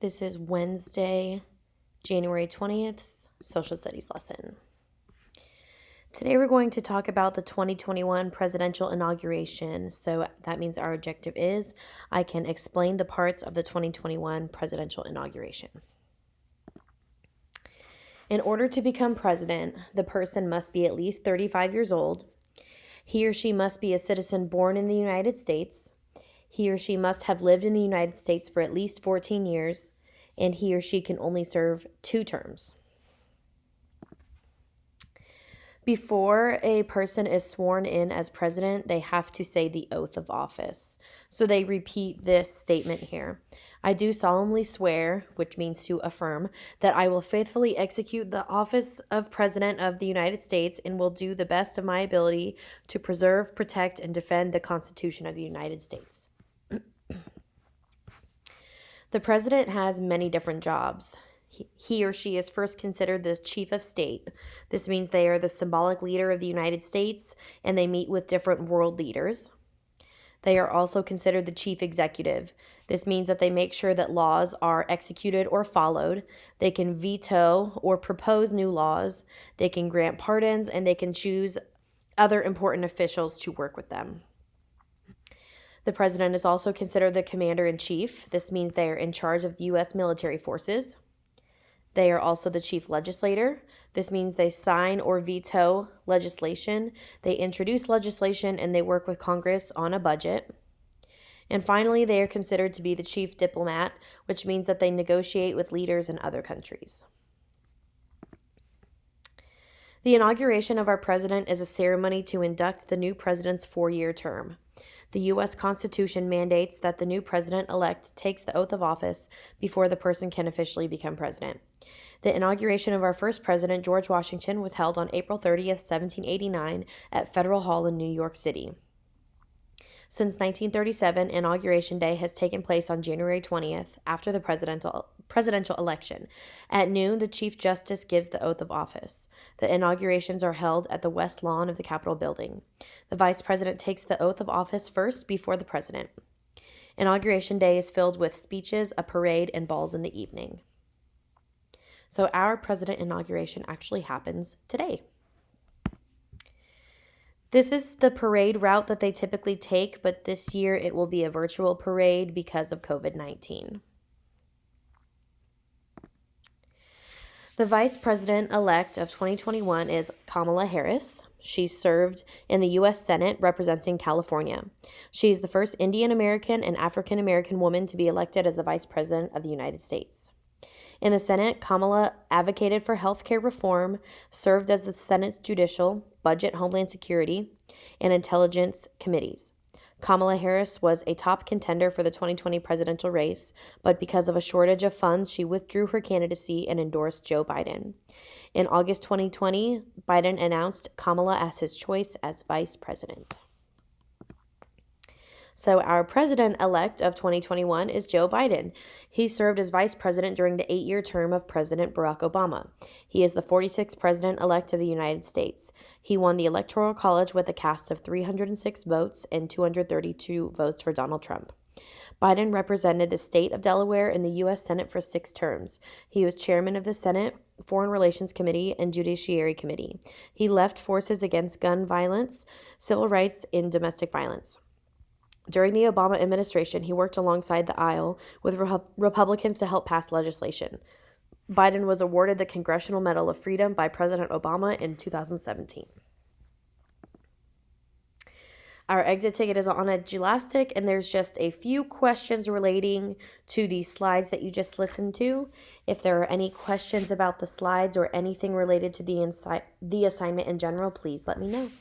This is Wednesday, January 20th, Social Studies lesson. Today we're going to talk about the 2021 presidential inauguration. So that means our objective is I can explain the parts of the 2021 presidential inauguration. In order to become president, the person must be at least 35 years old. He or she must be a citizen born in the United States. He or she must have lived in the United States for at least 14 years, and he or she can only serve 2 terms. Before a person is sworn in as president, they have to say the oath of office. So they repeat this statement here. I do solemnly swear, which means to affirm, that I will faithfully execute the office of President of the United States and will do the best of my ability to preserve, protect, and defend the Constitution of the United States. The president has many different jobs. He or she is first considered the chief of state. This means they are the symbolic leader of the United States, and they meet with different world leaders. They are also considered the chief executive. This means that they make sure that laws are executed or followed. They can veto or propose new laws. They can grant pardons, and they can choose other important officials to work with them. The president is also considered the commander-in-chief. This means they are in charge of U.S. military forces. They are also the chief legislator. This means they sign or veto legislation. They introduce legislation and they work with Congress on a budget. And finally, they are considered to be the chief diplomat, which means that they negotiate with leaders in other countries. The inauguration of our president is a ceremony to induct the new president's 4-year term. The U.S. Constitution mandates that the new president-elect takes the oath of office before the person can officially become president. The inauguration of our first president, George Washington, was held on April 30th, 1789 at Federal Hall in New York City. Since 1937, Inauguration Day has taken place on January 20th after the presidential election. At noon, the Chief Justice gives the oath of office. The inaugurations are held at the West Lawn of the Capitol building. The Vice President takes the oath of office first before the President. Inauguration Day is filled with speeches, a parade, and balls in the evening. So our president inauguration actually happens today. This is the parade route that they typically take, but this year it will be a virtual parade because of COVID-19. The Vice President-elect of 2021 is Kamala Harris. She served in the U.S. Senate representing California. She is the first Indian American and African American woman to be elected as the Vice President of the United States. In the Senate, Kamala advocated for health care reform, served as the Senate's Judicial, Budget, Homeland Security, and Intelligence committees. Kamala Harris was a top contender for the 2020 presidential race, but because of a shortage of funds, she withdrew her candidacy and endorsed Joe Biden. In August 2020, Biden announced Kamala as his choice as vice president. So our president-elect of 2021 is Joe Biden. He served as vice president during the 8-year term of President Barack Obama. He is the 46th president-elect of the United States. He won the Electoral College with a cast of 306 votes and 232 votes for Donald Trump. Biden represented the state of Delaware in the U.S. Senate for 6 terms. He was chairman of the Senate Foreign Relations Committee and Judiciary Committee. He led forces against gun violence, civil rights, and domestic violence. During the Obama administration, he worked alongside the aisle with Republicans to help pass legislation. Biden was awarded the Congressional Medal of Freedom by President Obama in 2017. Our exit ticket is on Elastic, and there's just a few questions relating to these slides that you just listened to. If there are any questions about the slides or anything related to the assignment in general, please let me know.